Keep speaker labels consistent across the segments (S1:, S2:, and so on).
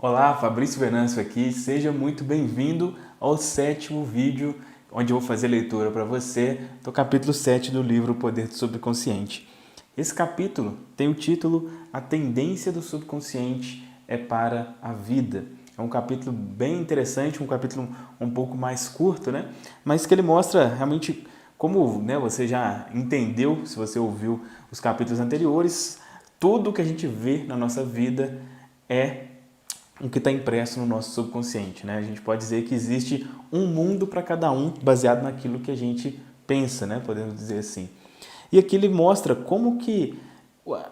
S1: Olá, Fabrício Venâncio aqui, seja muito bem-vindo ao 7º vídeo, onde eu vou fazer leitura para você do capítulo 7 do livro O Poder do Subconsciente. Esse capítulo tem o título A Tendência do Subconsciente é para a Vida. É um capítulo bem interessante, um capítulo um pouco mais curto, né? Mas que ele mostra realmente como, né, você já entendeu, se você ouviu os capítulos anteriores, tudo que a gente vê na nossa vida é o que está impresso no nosso subconsciente, né? A gente pode dizer que existe um mundo para cada um, baseado naquilo que a gente pensa, né? Podemos dizer assim. E aqui ele mostra como que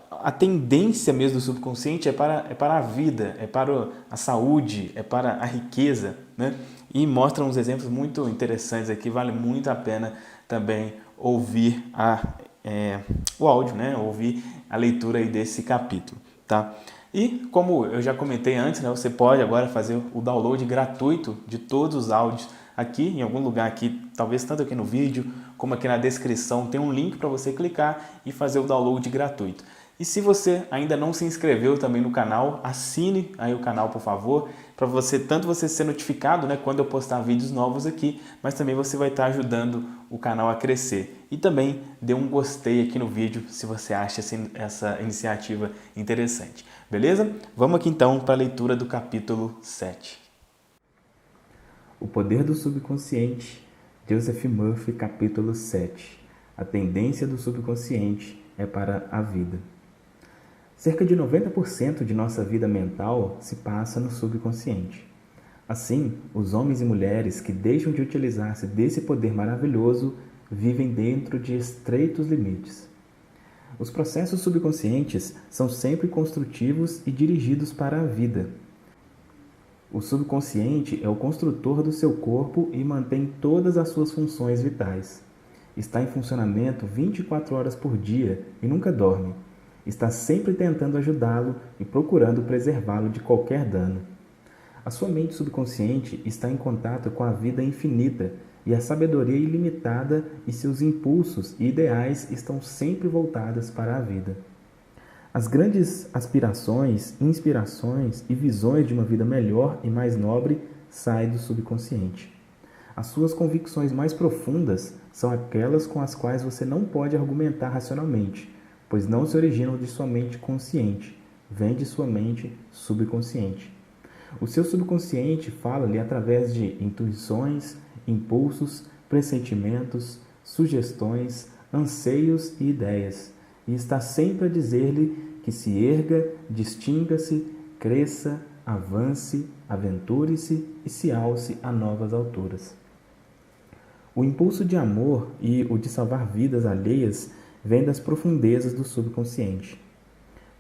S1: a tendência mesmo do subconsciente é para a vida, é para a saúde, é para a riqueza, né? E mostra uns exemplos muito interessantes aqui, vale muito a pena também ouvir o áudio, né? Ouvir a leitura aí desse capítulo, tá? E como eu já comentei antes, né, você pode agora fazer o download gratuito de todos os áudios aqui, em algum lugar aqui, talvez tanto aqui no vídeo, como aqui na descrição, tem um link para você clicar e fazer o download gratuito. E se você ainda não se inscreveu também no canal, assine aí o canal, por favor, para tanto você ser notificado, né, quando eu postar vídeos novos aqui, mas também você vai estar ajudando o canal a crescer. E também dê um gostei aqui no vídeo se você acha essa iniciativa interessante. Beleza? Vamos aqui então para a leitura do capítulo 7. O Poder do Subconsciente, Joseph Murphy, capítulo 7. A tendência do subconsciente é para a vida. Cerca de 90% de nossa vida mental se passa no subconsciente. Assim, os homens e mulheres que deixam de utilizar-se desse poder maravilhoso vivem dentro de estreitos limites. Os processos subconscientes são sempre construtivos e dirigidos para a vida. O subconsciente é o construtor do seu corpo e mantém todas as suas funções vitais. Está em funcionamento 24 horas por dia e nunca dorme. Está sempre tentando ajudá-lo e procurando preservá-lo de qualquer dano. A sua mente subconsciente está em contato com a vida infinita e a sabedoria ilimitada, e seus impulsos e ideais estão sempre voltados para a vida. As grandes aspirações, inspirações e visões de uma vida melhor e mais nobre saem do subconsciente. As suas convicções mais profundas são aquelas com as quais você não pode argumentar racionalmente, pois não se originam de sua mente consciente, vêm de sua mente subconsciente. O seu subconsciente fala-lhe através de intuições, impulsos, pressentimentos, sugestões, anseios e ideias, e está sempre a dizer-lhe que se erga, distinga-se, cresça, avance, aventure-se e se alce a novas alturas. O impulso de amor e o de salvar vidas alheias vem das profundezas do subconsciente.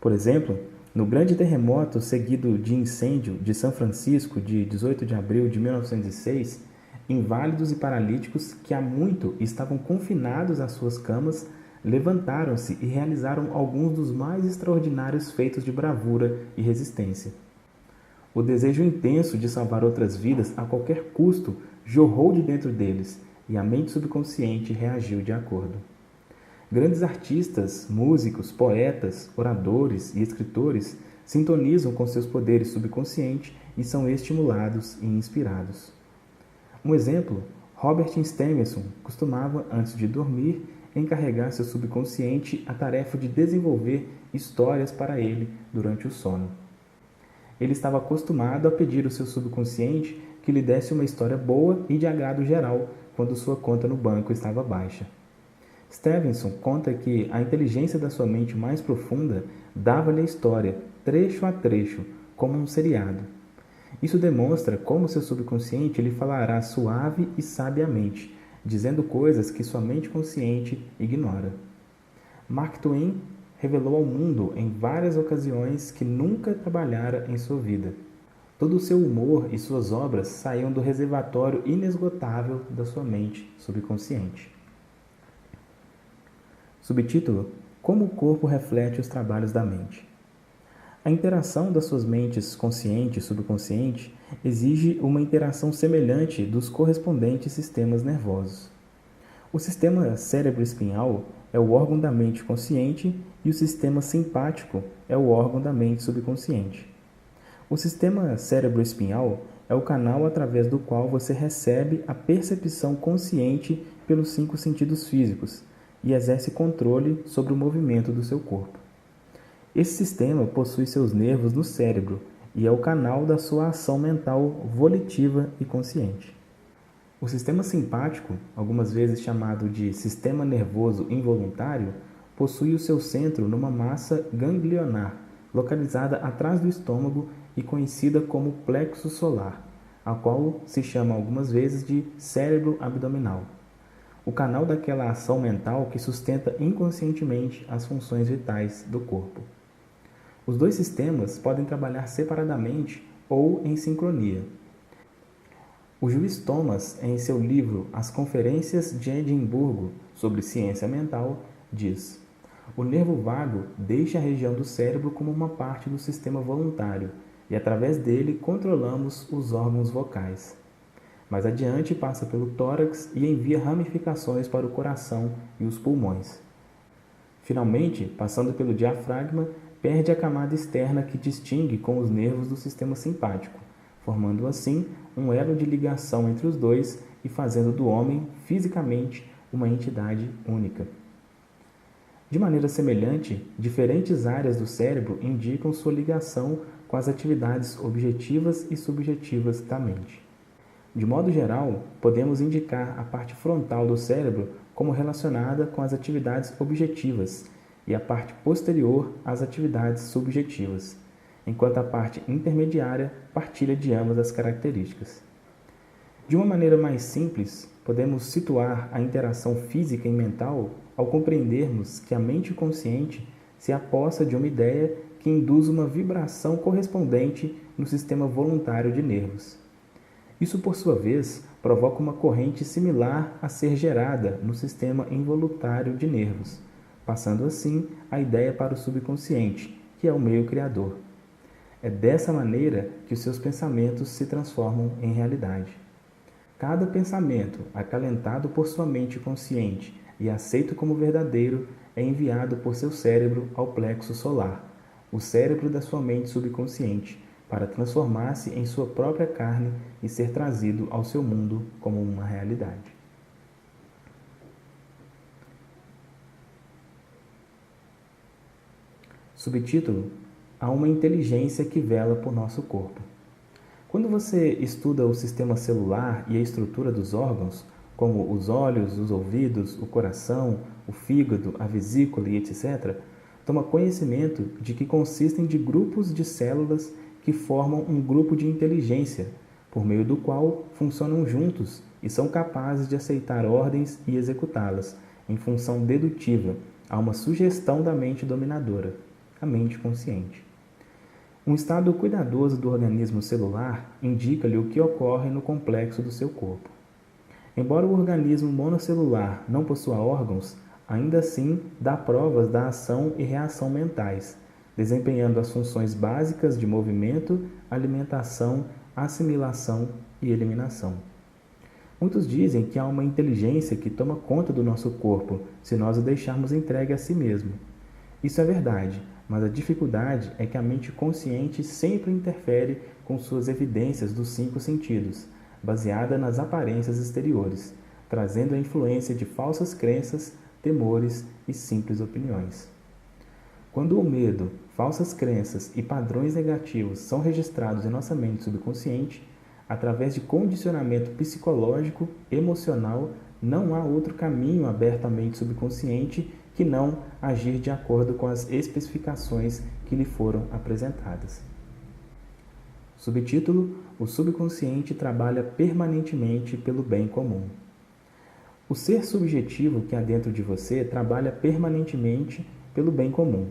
S1: Por exemplo, no grande terremoto seguido de incêndio de São Francisco de 18 de abril de 1906, inválidos e paralíticos que há muito estavam confinados às suas camas levantaram-se e realizaram alguns dos mais extraordinários feitos de bravura e resistência. O desejo intenso de salvar outras vidas a qualquer custo jorrou de dentro deles e a mente subconsciente reagiu de acordo. Grandes artistas, músicos, poetas, oradores e escritores sintonizam com seus poderes subconscientes e são estimulados e inspirados. Um exemplo, Robert Stevenson costumava, antes de dormir, encarregar seu subconsciente a tarefa de desenvolver histórias para ele durante o sono. Ele estava acostumado a pedir ao seu subconsciente que lhe desse uma história boa e de agrado geral quando sua conta no banco estava baixa. Stevenson conta que a inteligência da sua mente mais profunda dava-lhe a história, trecho a trecho, como um seriado. Isso demonstra como seu subconsciente lhe falará suave e sabiamente, dizendo coisas que sua mente consciente ignora. Mark Twain revelou ao mundo em várias ocasiões que nunca trabalhara em sua vida. Todo o seu humor e suas obras saíam do reservatório inesgotável da sua mente subconsciente. Subtítulo: Como o corpo reflete os trabalhos da mente. A interação das suas mentes consciente e subconsciente exige uma interação semelhante dos correspondentes sistemas nervosos. O sistema cérebro-espinhal é o órgão da mente consciente e o sistema simpático é o órgão da mente subconsciente. O sistema cérebro-espinhal é o canal através do qual você recebe a percepção consciente pelos 5 sentidos físicos e exerce controle sobre o movimento do seu corpo. Esse sistema possui seus nervos no cérebro e é o canal da sua ação mental volitiva e consciente. O sistema simpático, algumas vezes chamado de sistema nervoso involuntário, possui o seu centro numa massa ganglionar, localizada atrás do estômago e conhecida como plexo solar, a qual se chama algumas vezes de cérebro abdominal. O canal daquela ação mental que sustenta inconscientemente as funções vitais do corpo. Os dois sistemas podem trabalhar separadamente ou em sincronia. O juiz Thomas, em seu livro As Conferências de Edimburgo sobre Ciência Mental, diz: o nervo vago deixa a região do cérebro como uma parte do sistema voluntário e, através dele, controlamos os órgãos vocais. Mais adiante, passa pelo tórax e envia ramificações para o coração e os pulmões. Finalmente, passando pelo diafragma, perde a camada externa que distingue com os nervos do sistema simpático, formando assim um elo de ligação entre os dois e fazendo do homem, fisicamente, uma entidade única. De maneira semelhante, diferentes áreas do cérebro indicam sua ligação com as atividades objetivas e subjetivas da mente. De modo geral, podemos indicar a parte frontal do cérebro como relacionada com as atividades objetivas e a parte posterior às atividades subjetivas, enquanto a parte intermediária partilha de ambas as características. De uma maneira mais simples, podemos situar a interação física e mental ao compreendermos que a mente consciente se apossa de uma ideia que induz uma vibração correspondente no sistema voluntário de nervos. Isso, por sua vez, provoca uma corrente similar a ser gerada no sistema involuntário de nervos, passando assim a ideia para o subconsciente, que é o meio criador. É dessa maneira que os seus pensamentos se transformam em realidade. Cada pensamento, acalentado por sua mente consciente e aceito como verdadeiro, é enviado por seu cérebro ao plexo solar, o cérebro da sua mente subconsciente, para transformar-se em sua própria carne e ser trazido ao seu mundo como uma realidade. Subtítulo: há uma inteligência que vela por nosso corpo. Quando você estuda o sistema celular e a estrutura dos órgãos, como os olhos, os ouvidos, o coração, o fígado, a vesícula e etc., toma conhecimento de que consistem de grupos de células que formam um grupo de inteligência, por meio do qual funcionam juntos e são capazes de aceitar ordens e executá-las, em função dedutiva, a uma sugestão da mente dominadora, a mente consciente. Um estado cuidadoso do organismo celular indica-lhe o que ocorre no complexo do seu corpo. Embora o organismo monocelular não possua órgãos, ainda assim dá provas da ação e reação mentais, desempenhando as funções básicas de movimento, alimentação, assimilação e eliminação. Muitos dizem que há uma inteligência que toma conta do nosso corpo se nós o deixarmos entregue a si mesmo. Isso é verdade, mas a dificuldade é que a mente consciente sempre interfere com suas evidências dos 5 sentidos, baseada nas aparências exteriores, trazendo a influência de falsas crenças, temores e simples opiniões. Quando o medo, falsas crenças e padrões negativos são registrados em nossa mente subconsciente, através de condicionamento psicológico, emocional, não há outro caminho aberto à mente subconsciente que não agir de acordo com as especificações que lhe foram apresentadas. Subtítulo: o subconsciente trabalha permanentemente pelo bem comum. O ser subjetivo que há dentro de você trabalha permanentemente pelo bem comum,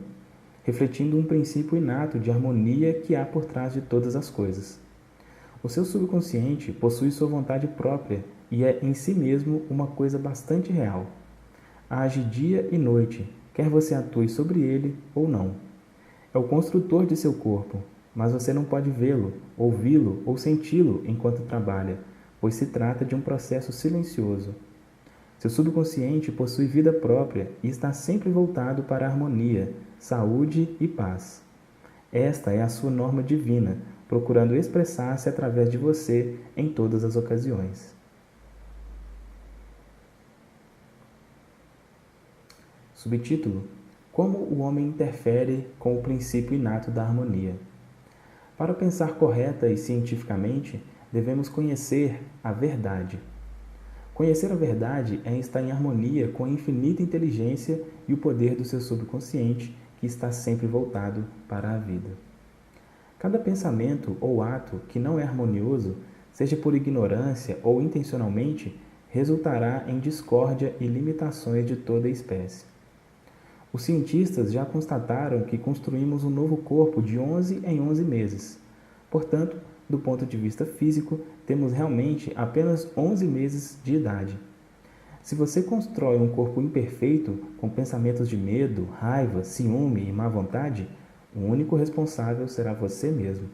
S1: refletindo um princípio inato de harmonia que há por trás de todas as coisas. O seu subconsciente possui sua vontade própria e é em si mesmo uma coisa bastante real. Age dia e noite, quer você atue sobre ele ou não. É o construtor de seu corpo, mas você não pode vê-lo, ouvi-lo ou senti-lo enquanto trabalha, pois se trata de um processo silencioso. Seu subconsciente possui vida própria e está sempre voltado para a harmonia, saúde e paz. Esta é a sua norma divina, procurando expressar-se através de você em todas as ocasiões. Subtítulo: Como o homem interfere com o princípio inato da harmonia. Para pensar correta e cientificamente, devemos conhecer a verdade. Conhecer a verdade é estar em harmonia com a infinita inteligência e o poder do seu subconsciente, que está sempre voltado para a vida. Cada pensamento ou ato que não é harmonioso, seja por ignorância ou intencionalmente, resultará em discórdia e limitações de toda a espécie. Os cientistas já constataram que construímos um novo corpo de 11 em 11 meses. Portanto, do ponto de vista físico, temos realmente apenas 11 meses de idade. Se você constrói um corpo imperfeito, com pensamentos de medo, raiva, ciúme e má vontade, o único responsável será você mesmo.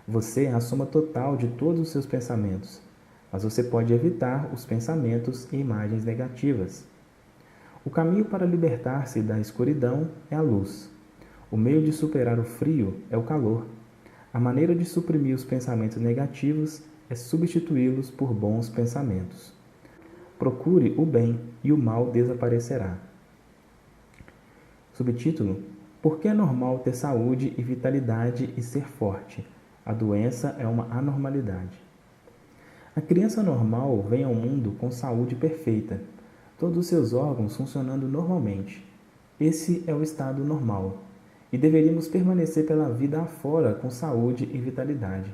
S1: Você é a soma total de todos os seus pensamentos, mas você pode evitar os pensamentos e imagens negativas. O caminho para libertar-se da escuridão é a luz. O meio de superar o frio é o calor. A maneira de suprimir os pensamentos negativos é substituí-los por bons pensamentos. Procure o bem e o mal desaparecerá. Subtítulo: Por que é normal ter saúde e vitalidade e ser forte? A doença é uma anormalidade. A criança normal vem ao mundo com saúde perfeita, todos os seus órgãos funcionando normalmente. Esse é o estado normal, e deveríamos permanecer pela vida afora com saúde e vitalidade.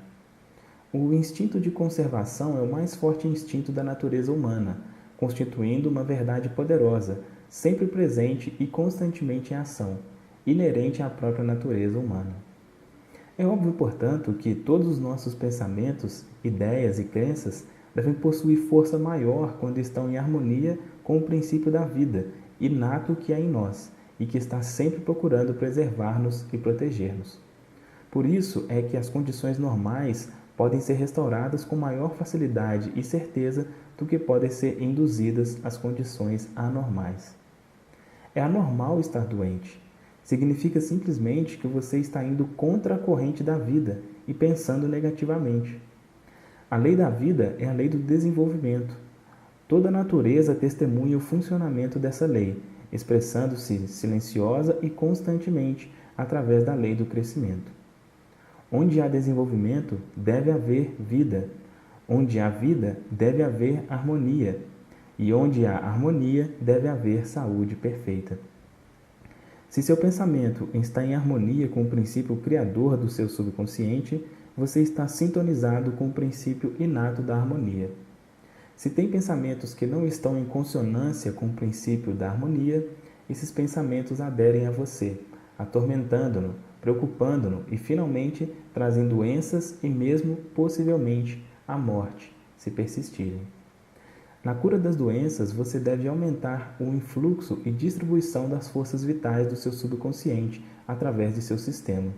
S1: O instinto de conservação é o mais forte instinto da natureza humana, constituindo uma verdade poderosa, sempre presente e constantemente em ação, inerente à própria natureza humana. É óbvio, portanto, que todos os nossos pensamentos, ideias e crenças devem possuir força maior quando estão em harmonia com o princípio da vida, inato que há em nós, e que está sempre procurando preservar-nos e proteger-nos. Por isso é que as condições normais podem ser restauradas com maior facilidade e certeza do que podem ser induzidas as condições anormais. É anormal estar doente. Significa simplesmente que você está indo contra a corrente da vida e pensando negativamente. A lei da vida é a lei do desenvolvimento. Toda a natureza testemunha o funcionamento dessa lei, expressando-se silenciosa e constantemente através da lei do crescimento. Onde há desenvolvimento, deve haver vida. Onde há vida, deve haver harmonia. E onde há harmonia, deve haver saúde perfeita. Se seu pensamento está em harmonia com o princípio criador do seu subconsciente, você está sintonizado com o princípio inato da harmonia. Se tem pensamentos que não estão em consonância com o princípio da harmonia, esses pensamentos aderem a você, atormentando-no, preocupando-no e, finalmente, trazem doenças e mesmo, possivelmente, a morte, se persistirem. Na cura das doenças, você deve aumentar o influxo e distribuição das forças vitais do seu subconsciente através de seu sistema.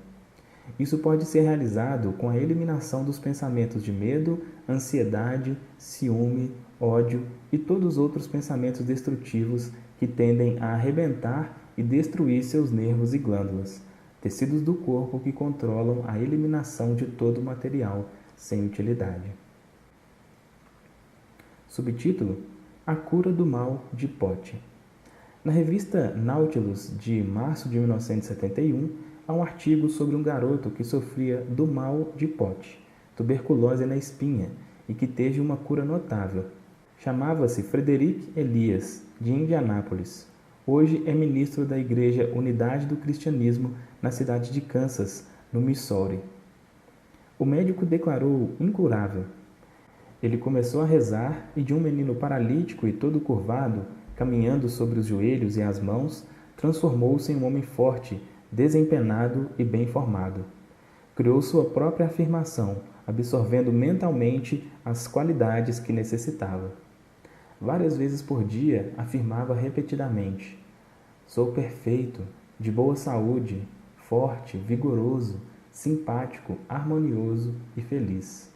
S1: Isso pode ser realizado com a eliminação dos pensamentos de medo, ansiedade, ciúme, ódio e todos os outros pensamentos destrutivos que tendem a arrebentar e destruir seus nervos e glândulas, tecidos do corpo que controlam a eliminação de todo o material sem utilidade. Subtítulo: A cura do mal de Pote. Na revista Nautilus de março de 1971, há um artigo sobre um garoto que sofria do mal de Pote, tuberculose na espinha, e que teve uma cura notável. Chamava-se Frederick Elias, de Indianápolis. Hoje é ministro da Igreja Unidade do Cristianismo na cidade de Kansas, no Missouri. O médico declarou incurável. Ele começou a rezar e de um menino paralítico e todo curvado, caminhando sobre os joelhos e as mãos, transformou-se em um homem forte, desempenado e bem formado. Criou sua própria afirmação, absorvendo mentalmente as qualidades que necessitava. Várias vezes por dia, afirmava repetidamente: sou perfeito, de boa saúde, forte, vigoroso, simpático, harmonioso e feliz.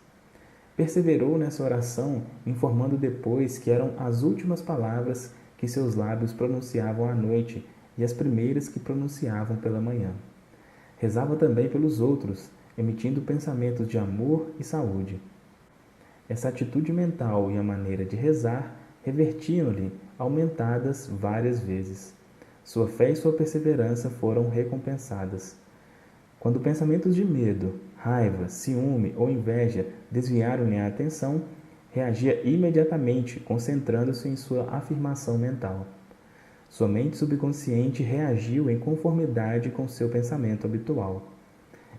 S1: Perseverou nessa oração, informando depois que eram as últimas palavras que seus lábios pronunciavam à noite e as primeiras que pronunciavam pela manhã.
S2: Rezava também pelos outros, emitindo pensamentos de amor e saúde. Essa atitude mental e a maneira de rezar revertiam-lhe aumentadas várias vezes. Sua fé e sua perseverança foram recompensadas. Quando pensamentos de medo, raiva, ciúme ou inveja desviaram-lhe a atenção, reagia imediatamente, concentrando-se em sua afirmação mental. Sua mente subconsciente reagiu em conformidade com seu pensamento habitual.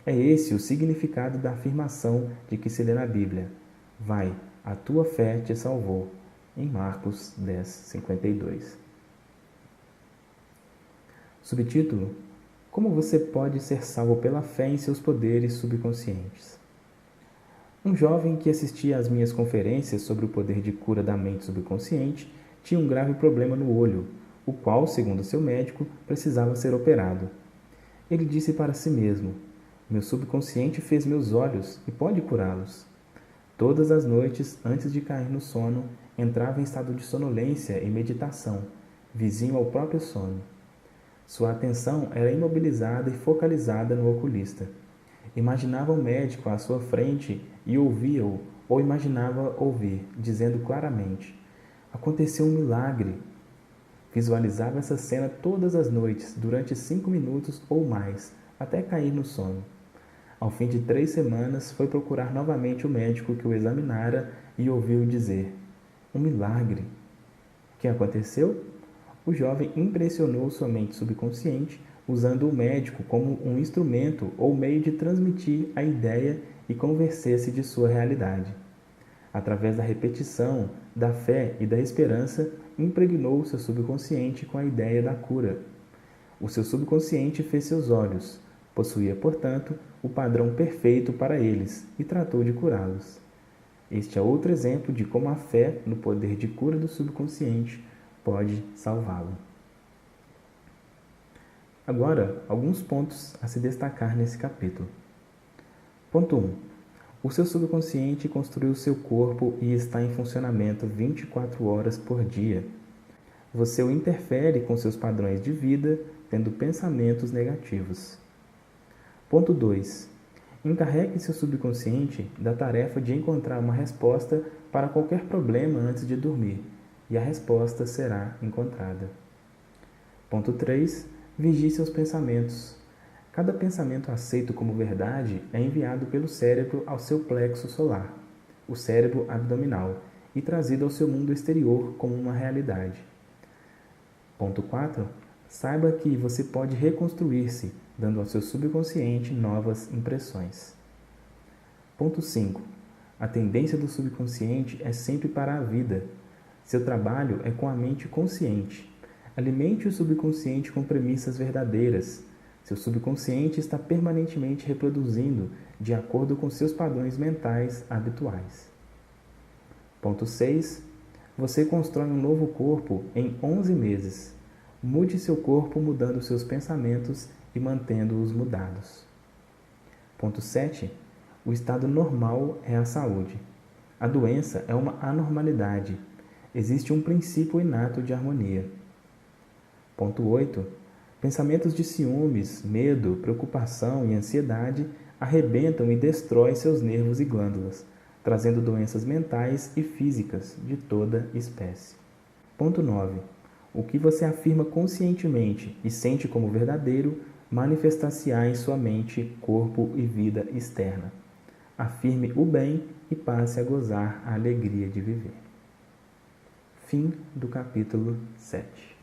S2: É esse o significado da afirmação de que se lê na Bíblia. Vai, a tua fé te salvou. Em Marcos 10, 52. Subtítulo: Como você pode ser salvo pela fé em seus poderes subconscientes? Um jovem que assistia às minhas conferências sobre o poder de cura da mente subconsciente tinha um grave problema no olho, o qual, segundo seu médico, precisava ser operado. Ele disse para si mesmo: meu subconsciente fez meus olhos e pode curá-los. Todas as noites, antes de cair no sono, entrava em estado de sonolência e meditação, vizinho ao próprio sono. Sua atenção era imobilizada e focalizada no oculista. Imaginava o médico à sua frente e ouvia-o, ou imaginava ouvir, dizendo claramente: aconteceu um milagre. Visualizava essa cena todas as noites, durante 5 minutos ou mais, até cair no sono. Ao fim de 3 semanas, foi procurar novamente o médico que o examinara e ouviu dizer: um milagre. O que aconteceu? O jovem impressionou sua mente subconsciente, usando o médico como um instrumento ou meio de transmitir a ideia e convencer-se de sua realidade. Através da repetição, da fé e da esperança, impregnou seu subconsciente com a ideia da cura. O seu subconsciente fez seus olhos, possuía, portanto, o padrão perfeito para eles e tratou de curá-los. Este é outro exemplo de como a fé no poder de cura do subconsciente pode salvá-lo. Agora, alguns pontos a se destacar nesse capítulo. Ponto 1. O seu subconsciente construiu seu corpo e está em funcionamento 24 horas por dia. Você o interfere com seus padrões de vida, tendo pensamentos negativos. Ponto 2. Encarregue seu subconsciente da tarefa de encontrar uma resposta para qualquer problema antes de dormir, e a resposta será encontrada. Ponto 3. Vigie seus pensamentos. Cada pensamento aceito como verdade é enviado pelo cérebro ao seu plexo solar, o cérebro abdominal, e trazido ao seu mundo exterior como uma realidade. Ponto 4. Saiba que você pode reconstruir-se, dando ao seu subconsciente novas impressões. Ponto 5. A tendência do subconsciente é sempre para a vida. Seu trabalho é com a mente consciente. Alimente o subconsciente com premissas verdadeiras. Seu subconsciente está permanentemente reproduzindo de acordo com seus padrões mentais habituais. Ponto 6. Você constrói um novo corpo em 11 meses. Mude seu corpo mudando seus pensamentos e mantendo-os mudados. Ponto 7. O estado normal é a saúde. A doença é uma anormalidade. Existe um princípio inato de harmonia. Ponto 8. Pensamentos de ciúmes, medo, preocupação e ansiedade arrebentam e destroem seus nervos e glândulas, trazendo doenças mentais e físicas de toda espécie. Ponto 9. O que você afirma conscientemente e sente como verdadeiro manifestar-se-á em sua mente, corpo e vida externa. Afirme o bem e passe a gozar a alegria de viver. Fim do capítulo 7.